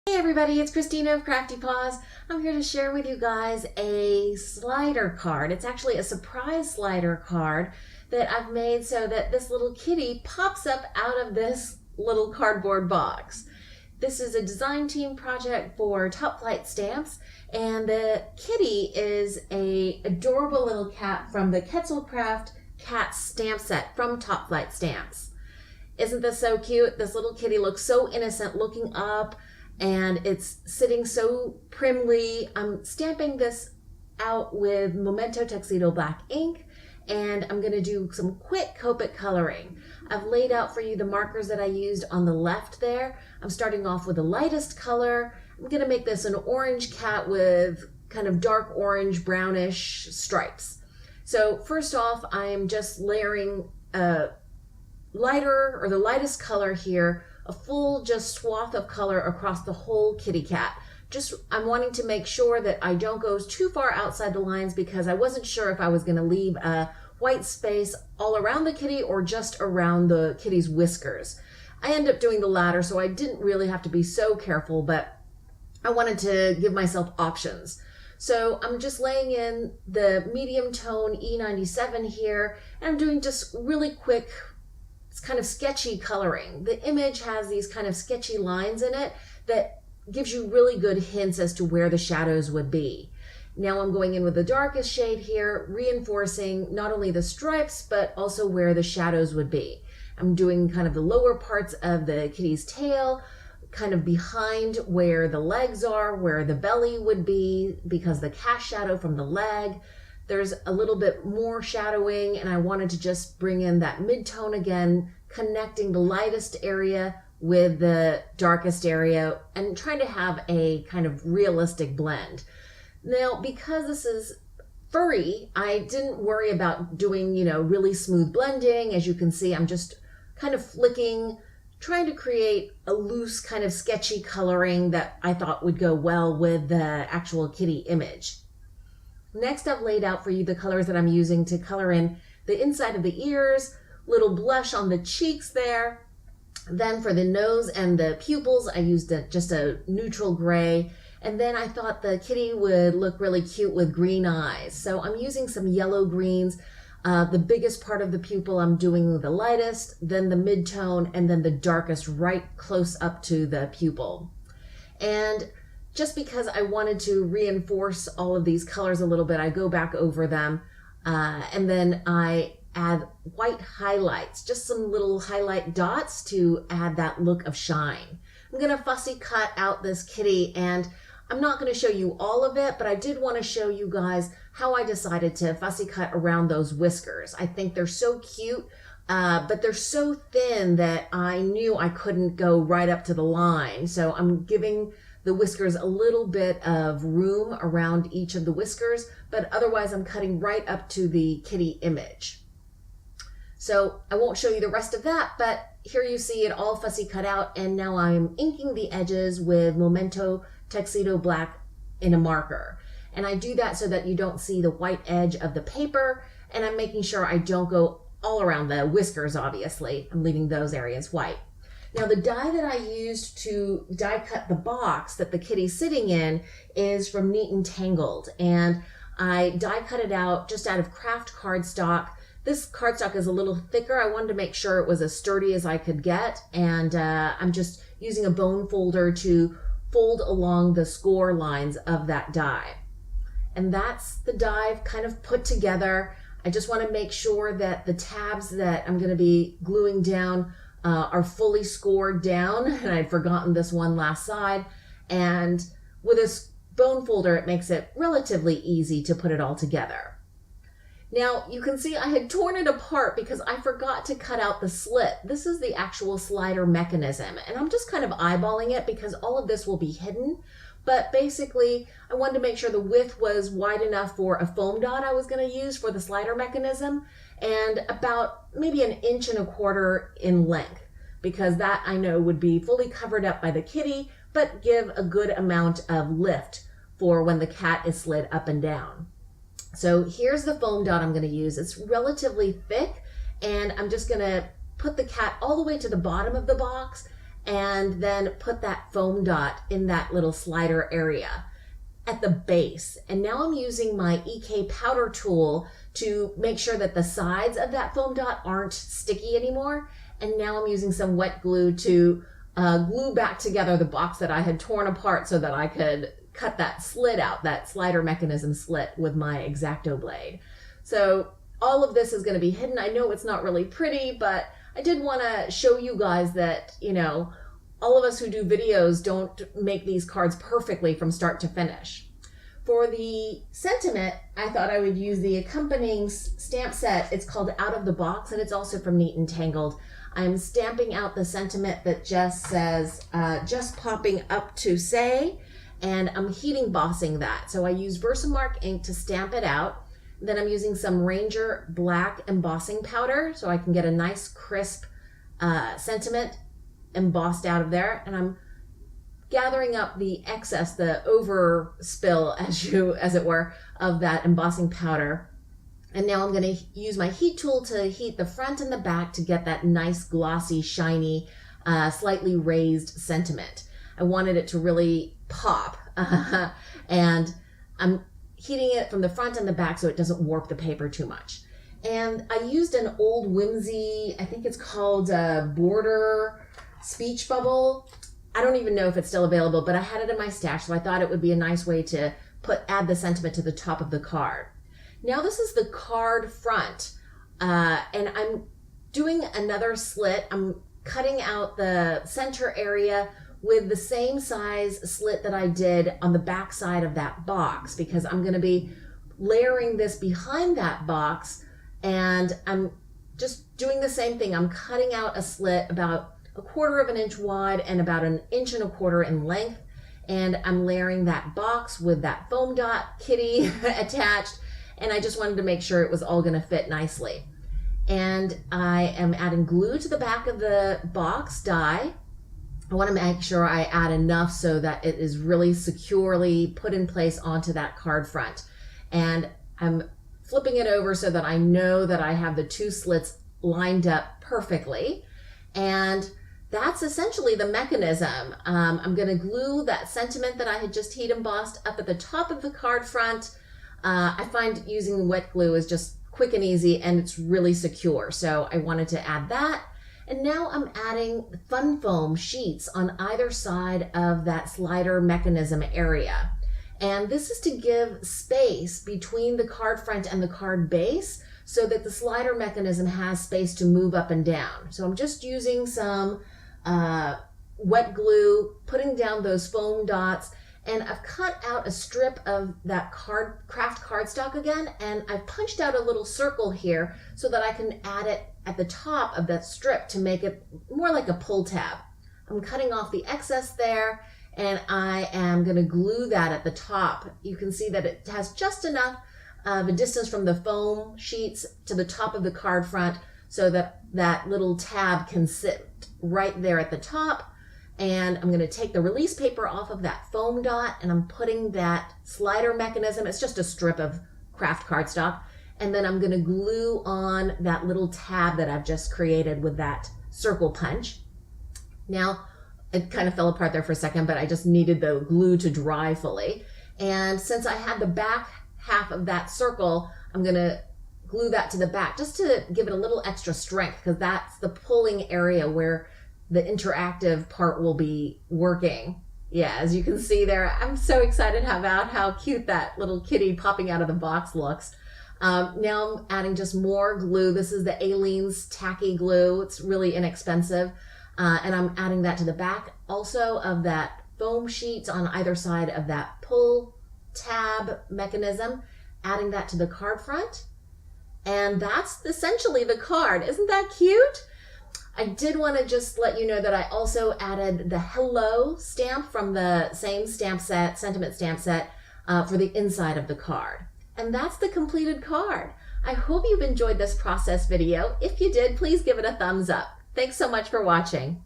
Hey everybody, it's Christina of CraftyPaws. I'm here to share with you guys a slider card. It's actually a surprise slider card that I've made so that this little kitty pops up out of this little cardboard box. This is a design team project for Top Flight Stamps, and the kitty is a adorable little cat from the Quetzalcraft cat stamp set from Top Flight Stamps. Isn't this so cute? This little kitty looks so innocent looking up, and it's sitting so primly. I'm stamping this out with Memento Tuxedo Black ink, and I'm going to do some quick Copic coloring. I've laid out for you the markers that I used on the left there. I'm starting off with the lightest color. I'm going to make this an orange cat with kind of dark orange brownish stripes. So first off, I'm just layering a lighter or the lightest color here, a full just swath of color across the whole kitty cat. I'm wanting to make sure that I don't go too far outside the lines because I wasn't sure if I was going to leave a white space all around the kitty or just around the kitty's whiskers. I ended up doing the latter, so I didn't really have to be so careful, but I wanted to give myself options. So I'm just laying in the medium tone E97 here, and I'm doing just really quick, it's kind of sketchy coloring. The image has these kind of sketchy lines in it that gives you really good hints as to where the shadows would be. Now I'm going in with the darkest shade here, reinforcing not only the stripes, but also where the shadows would be. I'm doing kind of the lower parts of the kitty's tail, kind of behind where the legs are, where the belly would be, because the cast shadow from the leg. There's a little bit more shadowing, and I wanted to just bring in that mid-tone again, connecting the lightest area with the darkest area and trying to have a kind of realistic blend. Now, because this is furry, I didn't worry about doing, really smooth blending. As you can see, I'm just kind of flicking, trying to create a loose kind of sketchy coloring that I thought would go well with the actual kitty image. Next, I've laid out for you the colors that I'm using to color in the inside of the ears, little blush on the cheeks there. Then for the nose and the pupils, I used just a neutral gray. And then I thought the kitty would look really cute with green eyes. So I'm using some yellow greens. The biggest part of the pupil I'm doing with the lightest, then the mid-tone, and then the darkest right close up to the pupil. And just because I wanted to reinforce all of these colors a little bit, I go back over them, and then I add white highlights, just some little highlight dots to add that look of shine. I'm going to fussy cut out this kitty, and I'm not going to show you all of it, but I did want to show you guys how I decided to fussy cut around those whiskers. I think they're so cute, but they're so thin that I knew I couldn't go right up to the line. So I'm giving the whiskers a little bit of room around each of the whiskers, but otherwise I'm cutting right up to the kitty image. So I won't show you the rest of that, but here you see it all fussy cut out, and now I'm inking the edges with Memento Tuxedo Black in a marker. And I do that so that you don't see the white edge of the paper, and I'm making sure I don't go all around the whiskers, obviously. I'm leaving those areas white. Now the die that I used to die cut the box that the kitty's sitting in is from Neat and Tangled, and I die cut it out just out of craft cardstock. This cardstock is a little thicker. I wanted to make sure it was as sturdy as I could get, and I'm just using a bone folder to fold along the score lines of that die. And that's the die I've kind of put together. I just want to make sure that the tabs that I'm going to be gluing down are fully scored down, and I'd forgotten this one last side. And with this bone folder, it makes it relatively easy to put it all together. Now you can see I had torn it apart because I forgot to cut out the slit. This is the actual slider mechanism, and I'm just kind of eyeballing it because all of this will be hidden. But basically, I wanted to make sure the width was wide enough for a foam dot I was going to use for the slider mechanism, and about maybe 1.25 inches in length, because that I know would be fully covered up by the kitty, but give a good amount of lift for when the cat is slid up and down. So here's the foam dot I'm going to use. It's relatively thick, and I'm just going to put the cat all the way to the bottom of the box and then put that foam dot in that little slider area at the base. And now I'm using my EK powder tool to make sure that the sides of that foam dot aren't sticky anymore. And now I'm using some wet glue to glue back together the box that I had torn apart so that I could cut that slit out, that slider mechanism slit with my X-Acto blade. So all of this is going to be hidden. I know it's not really pretty, but I did want to show you guys that, you know, all of us who do videos don't make these cards perfectly from start to finish. For the sentiment, I thought I would use the accompanying stamp set. It's called Out of the Box, and it's also from Neat and Tangled. I'm stamping out the sentiment that just says, just popping up to say, and I'm heat embossing that. So I use Versamark ink to stamp it out. Then I'm using some Ranger black embossing powder so I can get a nice crisp sentiment embossed out of there. And I'm gathering up the excess, the overspill, as it were, of that embossing powder. And now I'm going to use my heat tool to heat the front and the back to get that nice glossy, shiny, slightly raised sentiment. I wanted it to really pop. And I'm heating it from the front and the back so it doesn't warp the paper too much. And I used an old whimsy, I think it's called Border Speech Bubble. I don't even know if it's still available, but I had it in my stash, so I thought it would be a nice way to add the sentiment to the top of the card. Now this is the card front, and I'm doing another slit. I'm cutting out the center area with the same size slit that I did on the back side of that box, because I'm going to be layering this behind that box, and I'm just doing the same thing. I'm cutting out a slit about 1/4 inch wide and about 1.25 inches in length, and I'm layering that box with that foam dot kitty attached, and I just wanted to make sure it was all going to fit nicely. And I am adding glue to the back of the box die. I want to make sure I add enough so that it is really securely put in place onto that card front. And I'm flipping it over so that I know that I have the two slits lined up perfectly. And that's essentially the mechanism. I'm going to glue that sentiment that I had just heat embossed up at the top of the card front. I find using wet glue is just quick and easy, and it's really secure. So I wanted to add that. And now I'm adding fun foam sheets on either side of that slider mechanism area. And this is to give space between the card front and the card base so that the slider mechanism has space to move up and down. So I'm just using some wet glue, putting down those foam dots, and I've cut out a strip of that craft cardstock again, and I've punched out a little circle here so that I can add it at the top of that strip to make it more like a pull tab. I'm cutting off the excess there, and I am going to glue that at the top. You can see that it has just enough of a distance from the foam sheets to the top of the card front so that that little tab can sit right there at the top. And I'm going to take the release paper off of that foam dot, and I'm putting that slider mechanism, it's just a strip of craft cardstock, and then I'm going to glue on that little tab that I've just created with that circle punch. Now, it kind of fell apart there for a second, but I just needed the glue to dry fully. And since I had the back half of that circle, I'm going to glue that to the back just to give it a little extra strength, because that's the pulling area where the interactive part will be working. Yeah, as you can see there, I'm so excited about how cute that little kitty popping out of the box looks. Now I'm adding just more glue. This is the Aleene's tacky glue. It's really inexpensive. And I'm adding that to the back also of that foam sheets on either side of that pull tab mechanism, adding that to the card front. And that's essentially the card. Isn't that cute? I did want to just let you know that I also added the hello stamp from the same stamp set, sentiment stamp set, for the inside of the card. And that's the completed card. I hope you've enjoyed this process video. If you did, please give it a thumbs up. Thanks so much for watching.